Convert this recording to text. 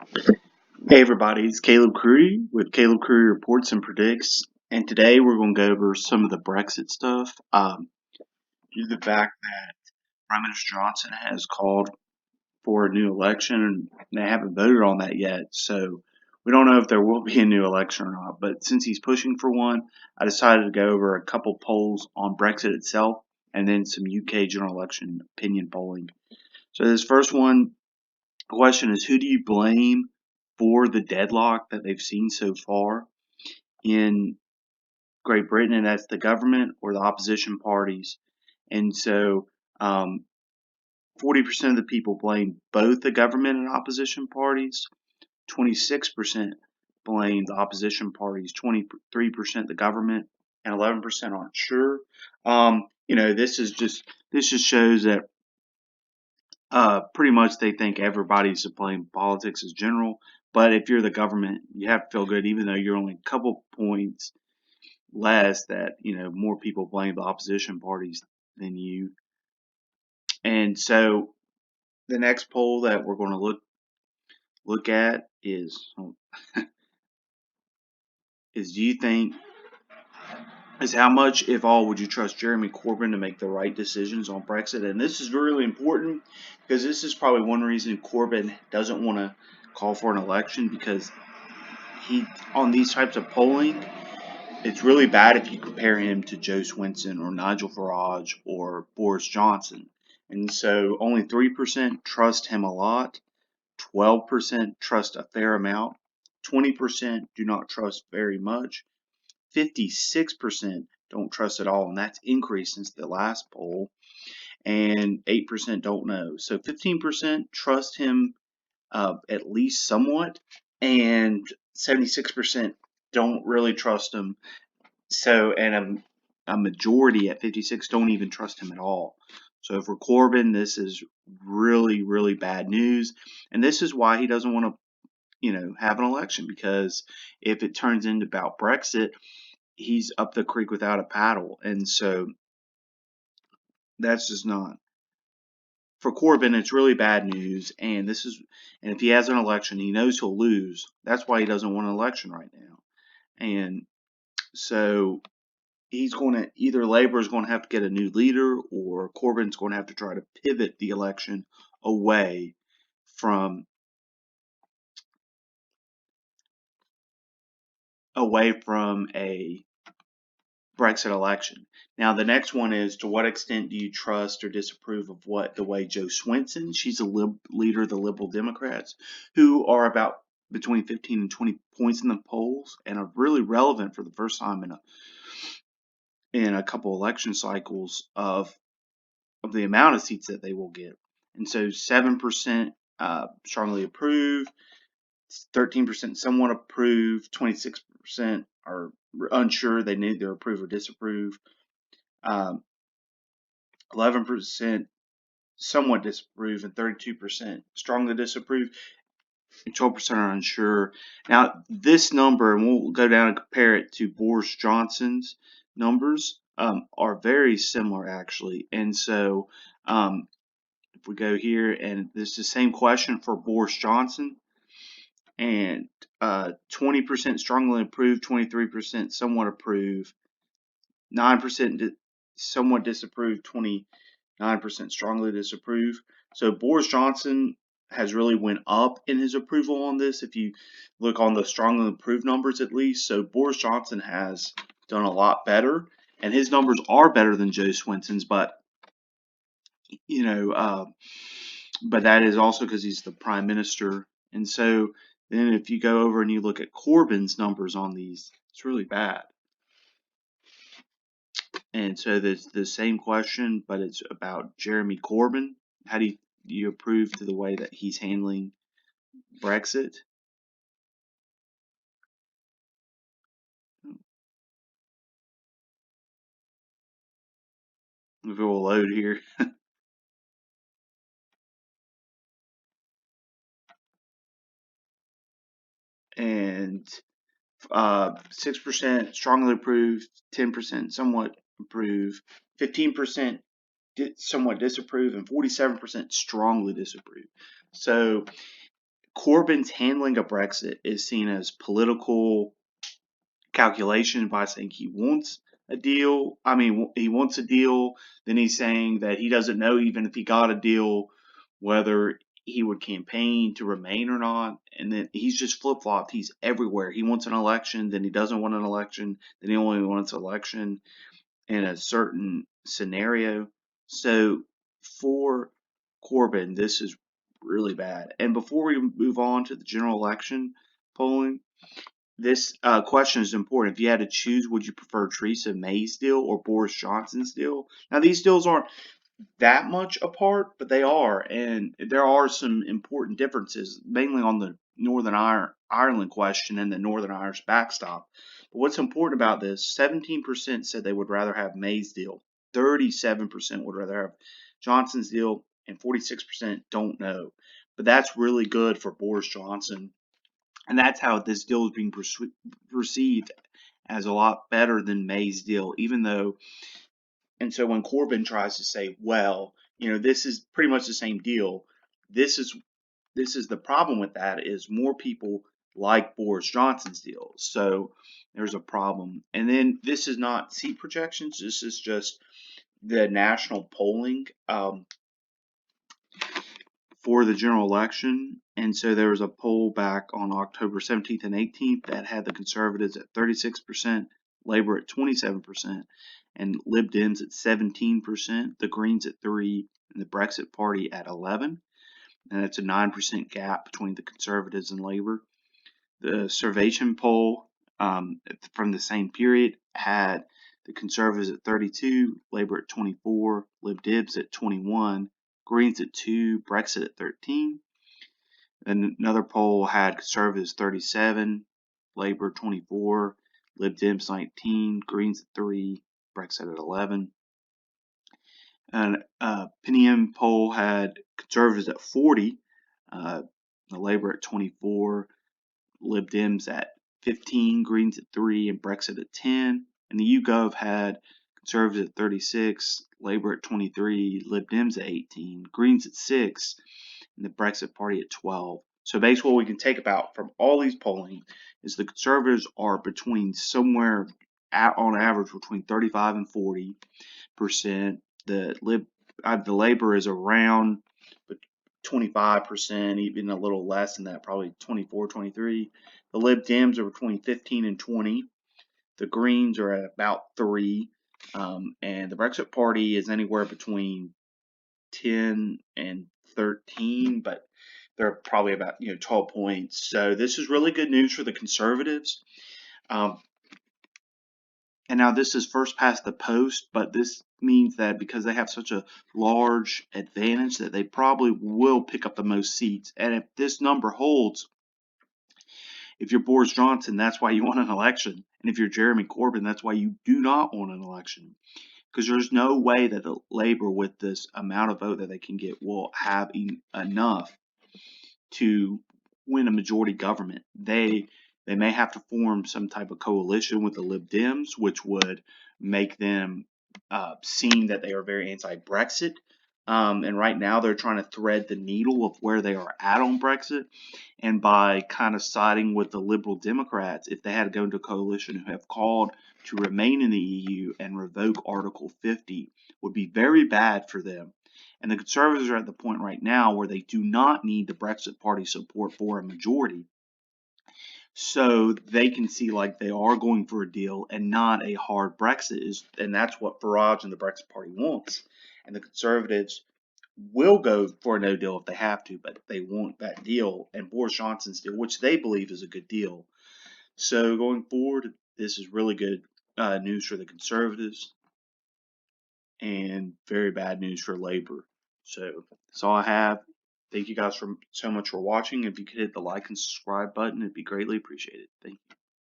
Hey everybody, it's Caleb Curry with Caleb Curry Reports and Predicts, and today we're going to go over some of the Brexit stuff. Due to the fact that Prime Minister Johnson has called for a new election, and they haven't voted on that yet, so we don't know if there will be a new election or not. But since he's pushing for one, I decided to go over a couple polls on Brexit itself, and then some UK general election opinion polling. So this first question is, who do you blame for the deadlock that they've seen so far in Great Britain? And that's the government or the opposition parties. And so 40% of the people blame both the government and opposition parties. 26% blame the opposition parties. 23% the government, and 11% aren't sure. This just shows that pretty much they think everybody's to blame. Politics is general, but if you're the government, you have to feel good, even though you're only a couple points less. That more people blame the opposition parties than you. And so the next poll that we're going to look at is do you think is how much, if all, would you trust Jeremy Corbyn to make the right decisions on Brexit? And this is really important because this is probably one reason Corbyn doesn't want to call for an election, because he, on these types of polling, it's really bad if you compare him to Joe Swinson or Nigel Farage or Boris Johnson. And so only 3% trust him a lot, 12% trust a fair amount, 20% do not trust very much, 56% don't trust at all, and that's increased since the last poll, and 8% don't know. So 15% trust him at least somewhat, and 76% don't really trust him. So, and a majority at 56 don't even trust him at all. So for Corbyn, this is really, really bad news, and this is why he doesn't want to, have an election, because if it turns into about Brexit, he's up the creek without a paddle. And so that's just not, for Corbyn, it's really bad news. And if he has an election, he knows he'll lose. That's why he doesn't want an election right now. And so he's going to, either Labour is going to have to get a new leader, or Corbyn's going to have to try to pivot the election away from a Brexit election. Now, the next one is, to what extent do you trust or disapprove of the way Joe Swinson, she's a leader of the Liberal Democrats, who are about between 15 and 20 points in the polls and are really relevant for the first time in a couple election cycles of the amount of seats that they will get. And so 7% strongly approve, 13% somewhat approve, 26% are unsure, they neither approve or disapprove, 11% somewhat disapprove, and 32% strongly disapprove, and 12% are unsure. Now, this number, and we'll go down and compare it to Boris Johnson's numbers, are very similar, actually. And so if we go here, and this is the same question for Boris Johnson, and 20% strongly approve, 23% somewhat approve, 9% somewhat disapprove, 29% strongly disapprove. So Boris Johnson has really went up in his approval on this, if you look on the strongly approved numbers at least. So Boris Johnson has done a lot better, and his numbers are better than Joe Swinson's, but but that is also because he's the prime minister. And so then if you go over and you look at Corbyn's numbers on these, it's really bad. And so there's the same question, but it's about Jeremy Corbyn. How do you approve to the way that he's handling Brexit? If it will load here. And 6% strongly approve, 10% somewhat approve, 15% somewhat disapprove, and 47% strongly disapprove. So Corbyn's handling of Brexit is seen as political calculation by saying he wants a deal. I mean, he wants a deal. Then he's saying that he doesn't know even if he got a deal whether he would campaign to remain or not. And then he's just flip flopped. He's everywhere. He wants an election, then he doesn't want an election, then he only wants an election in a certain scenario. So for Corbyn, this is really bad. And before we move on to the general election polling, this question is important. If you had to choose, would you prefer Theresa May's deal or Boris Johnson's deal? Now, these deals aren't that much apart, but they are, and there are some important differences, mainly on the Northern Ireland question and the Northern Irish backstop. But what's important about this, 17% said they would rather have May's deal, 37% would rather have Johnson's deal, and 46% don't know. But that's really good for Boris Johnson, and that's how this deal is being perceived as a lot better than May's deal, even though. And so when Corbyn tries to say, well, this is pretty much the same deal, this is the problem with that is more people like Boris Johnson's deal. So there's a problem. And then this is not seat projections. This is just the national polling for the general election. And so there was a poll back on October 17th and 18th that had the Conservatives at 36%, Labour at 27%, and Lib Dems at 17%, the Greens at 3%, and the Brexit Party at 11%. And it's a 9% gap between the Conservatives and Labour. The Survation poll from the same period had the Conservatives at 32, Labour at 24, Lib Dems at 21, Greens at 2, Brexit at 13. And another poll had Conservatives 37, Labour 24, Lib Dems 19, Greens at 3, Brexit at 11. And Pinion poll had Conservatives at 40, the Labour at 24, Lib Dems at 15, Greens at 3, and Brexit at 10. And the YouGov had Conservatives at 36, Labour at 23, Lib Dems at 18, Greens at 6, and the Brexit Party at 12. So basically what we can take about from all these polling is the Conservatives are between somewhere on average between 35 and 40%. The Labour is around 25%, even a little less than that, probably 24, 23. The Lib Dems are between 15 and 20. The Greens are at about 3. And the Brexit Party is anywhere between 10 and 13, but they're probably about 12 points. So this is really good news for the Conservatives. And now this is first past the post, but this means that because they have such a large advantage that they probably will pick up the most seats. And if this number holds, if you're Boris Johnson, that's why you want an election. And if you're Jeremy Corbyn, that's why you do not want an election. Because there's no way that the Labour, with this amount of vote that they can get, will have enough to win a majority government. They may have to form some type of coalition with the Lib Dems, which would make them seem that they are very anti-Brexit. And right now they're trying to thread the needle of where they are at on Brexit. And by kind of siding with the Liberal Democrats, if they had to go into a coalition who have called to remain in the EU and revoke Article 50, would be very bad for them. And the Conservatives are at the point right now where they do not need the Brexit Party support for a majority. So they can see like they are going for a deal and not a hard Brexit. And that's what Farage and the Brexit Party wants. And the Conservatives will go for a no deal if they have to, but they want that deal and Boris Johnson's deal, which they believe is a good deal. So going forward, this is really good news for the Conservatives and very bad news for Labour. So that's all I have. Thank you guys so much for watching. If you could hit the like and subscribe button, it'd be greatly appreciated. Thank you.